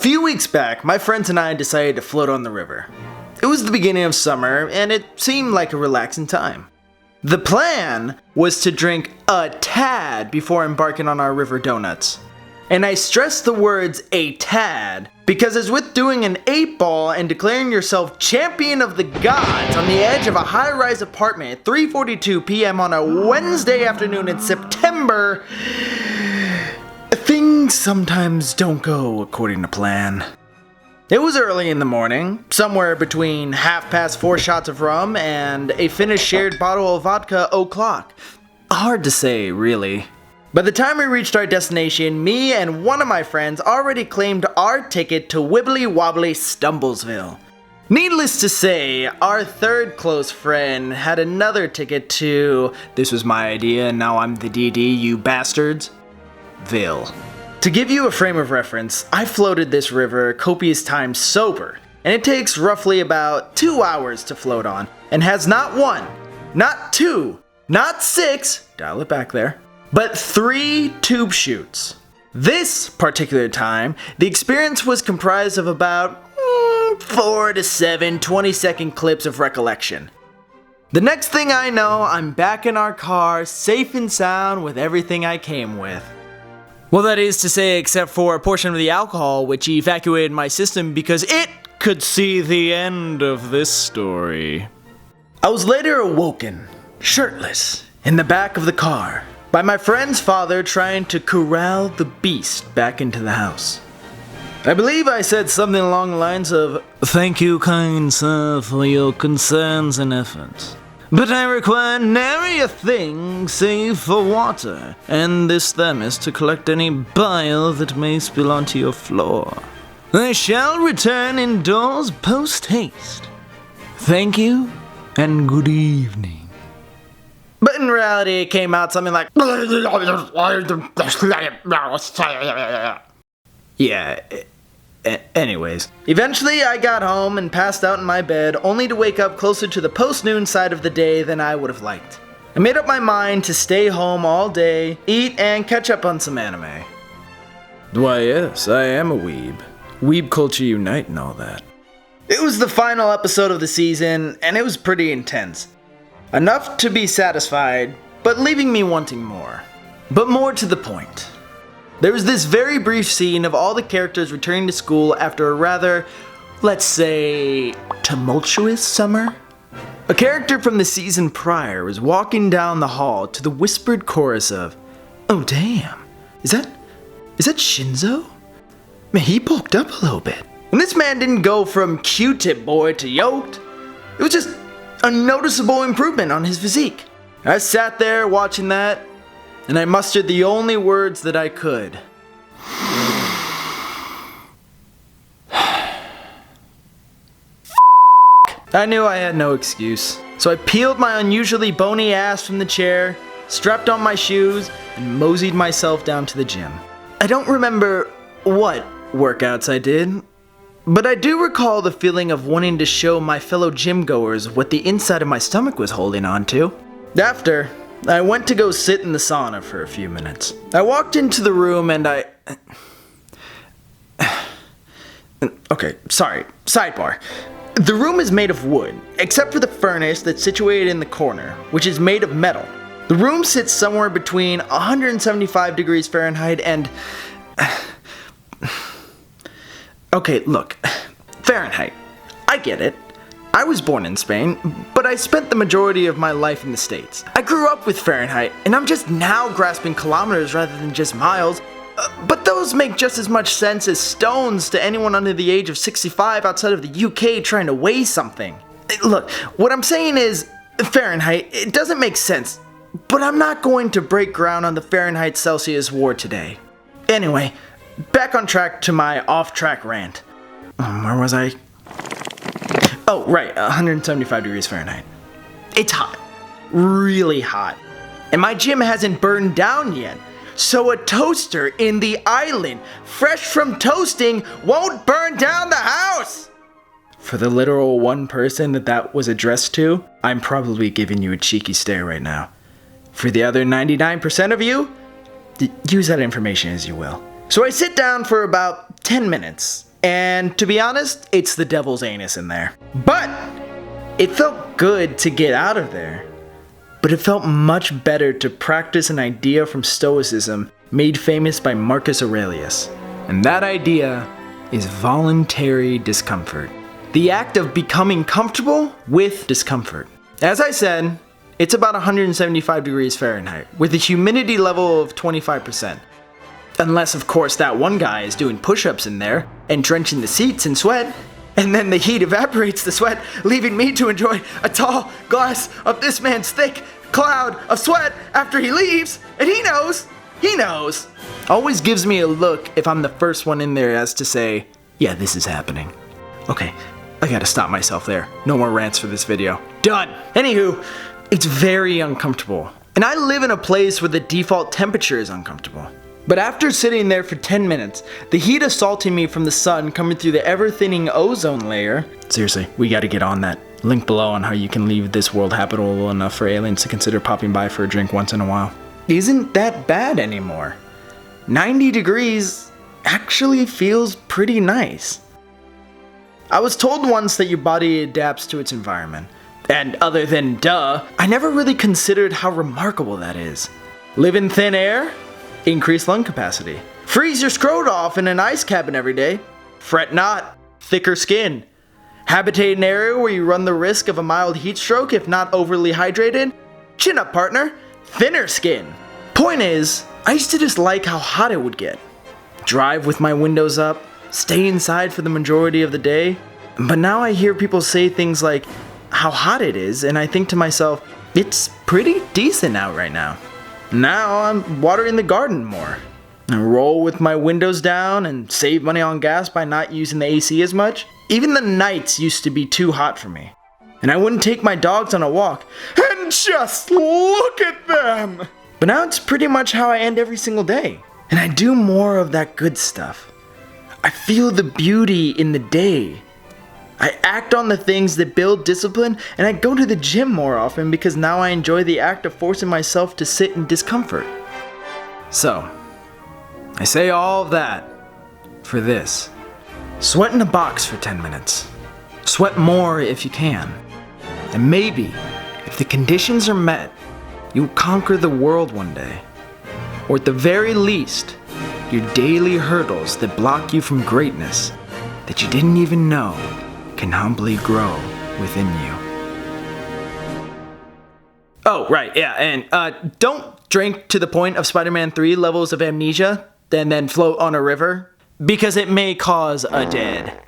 few weeks back, my friends and I decided to float on the river. It was the beginning of summer, and it seemed like a relaxing time. The plan was to drink a tad before embarking on our river donuts. And I stress the words "a tad" because as with doing an 8-ball and declaring yourself champion of the gods on the edge of a high-rise apartment at 3:42 p.m. on a Wednesday afternoon in September, things sometimes don't go according to plan. It was early in the morning, somewhere between 4 shots of rum and a finished shared bottle of vodka o'clock. Hard to say, really. By the time we reached our destination, me and one of my friends already claimed our ticket to Wibbly Wobbly Stumblesville. Needless to say, our third close friend had another ticket to "this was my idea and now I'm the DD, you bastards" Ville. To give you a frame of reference, I floated this river copious times sober, and it takes roughly about 2 hours to float on, and has not 1, not 2, not 6, dial it back there, but 3 tube chutes. This particular time, the experience was comprised of about 4 to 7 20-second clips of recollection. The next thing I know, I'm back in our car, safe and sound with everything I came with. Well, that is to say, except for a portion of the alcohol, which evacuated my system because it could see the end of this story. I was later awoken, shirtless, in the back of the car, by my friend's father trying to corral the beast back into the house. I believe I said something along the lines of, "Thank you, kind sir, for your concerns and efforts. But I require nary a thing save for water, and this thermos to collect any bile that may spill onto your floor. I shall return indoors post-haste. Thank you, and good evening." But in reality, it came out something like, yeah. Anyways, eventually I got home and passed out in my bed, only to wake up closer to the post-noon side of the day than I would have liked. I made up my mind to stay home all day, eat, and catch up on some anime. Why yes, I am a weeb. Weeb culture unite and all that. It was the final episode of the season, and it was pretty intense. Enough to be satisfied, but leaving me wanting more. But more to the point. There was this very brief scene of all the characters returning to school after a rather, let's say, tumultuous summer. A character from the season prior was walking down the hall to the whispered chorus of, "Oh damn, is that Shinzo? Man, he bulked up a little bit." And this man didn't go from Q-tip boy to yoked. It was just a noticeable improvement on his physique. I sat there watching that, and I mustered the only words that I could. I knew I had no excuse, so I peeled my unusually bony ass from the chair, strapped on my shoes, and moseyed myself down to the gym. I don't remember what workouts I did, but I do recall the feeling of wanting to show my fellow gym goers what the inside of my stomach was holding on to. After, I went to go sit in the sauna for a few minutes. I walked into the room and okay, sorry, sidebar. The room is made of wood, except for the furnace that's situated in the corner, which is made of metal. The room sits somewhere between 175 degrees Fahrenheit and... Okay, look, Fahrenheit. I get it. I was born in Spain, but I spent the majority of my life in the States. I grew up with Fahrenheit, and I'm just now grasping kilometers rather than just miles. But those make just as much sense as stones to anyone under the age of 65 outside of the UK trying to weigh something. Look, what I'm saying is, Fahrenheit, it doesn't make sense, but I'm not going to break ground on the Fahrenheit Celsius war today. Anyway, back on track to my off-track rant. Where was I? Oh, right, 175 degrees Fahrenheit. It's hot. Really hot. And my gym hasn't burned down yet. So a toaster in the island, fresh from toasting, won't burn down the house! For the literal one person that was addressed to, I'm probably giving you a cheeky stare right now. For the other 99% of you, use that information as you will. So I sit down for about 10 minutes, And to be honest, it's the devil's anus in there. But it felt good to get out of there. But it felt much better to practice an idea from Stoicism made famous by Marcus Aurelius. And that idea is voluntary discomfort. The act of becoming comfortable with discomfort. As I said, it's about 175 degrees Fahrenheit, with a humidity level of 25%. Unless, of course, that one guy is doing push-ups in there and drenching the seats in sweat, and then the heat evaporates the sweat, leaving me to enjoy a tall glass of this man's thick cloud of sweat after he leaves, and he knows. Always gives me a look if I'm the first one in there as to say, yeah, this is happening. Okay, I gotta stop myself there. No more rants for this video. Done! Anywho, it's very uncomfortable. And I live in a place where the default temperature is uncomfortable. But after sitting there for 10 minutes, the heat assaulting me from the sun coming through the ever-thinning ozone layer. Seriously, we gotta get on that. Link below on how you can leave this world habitable enough for aliens to consider popping by for a drink once in a while. Isn't that bad anymore. 90 degrees actually feels pretty nice. I was told once that your body adapts to its environment. And other than duh, I never really considered how remarkable that is. Live in thin air? Increase lung capacity. Freeze your scrot off in an ice cabin every day? Fret not, thicker skin. Habitate an area where you run the risk of a mild heat stroke if not overly hydrated? Chin up, partner. Thinner skin. Point is, I used to just like how hot it would get. Drive with my windows up, stay inside for the majority of the day. But now I hear people say things like how hot it is, and I think to myself, it's pretty decent out right now. Now I'm watering the garden more. I roll with my windows down and save money on gas by not using the AC as much. Even the nights used to be too hot for me. And I wouldn't take my dogs on a walk. And just look at them! But now it's pretty much how I end every single day. And I do more of that good stuff. I feel the beauty in the day. I act on the things that build discipline, and I go to the gym more often because now I enjoy the act of forcing myself to sit in discomfort. So, I say all of that for this. Sweat in a box for 10 minutes. Sweat more if you can. And maybe, if the conditions are met, you'll conquer the world one day. Or at the very least, your daily hurdles that block you from greatness that you didn't even know can humbly grow within you. Oh, right, yeah, and don't drink to the point of Spider-Man 3 levels of amnesia, and then float on a river, because it may cause a dead.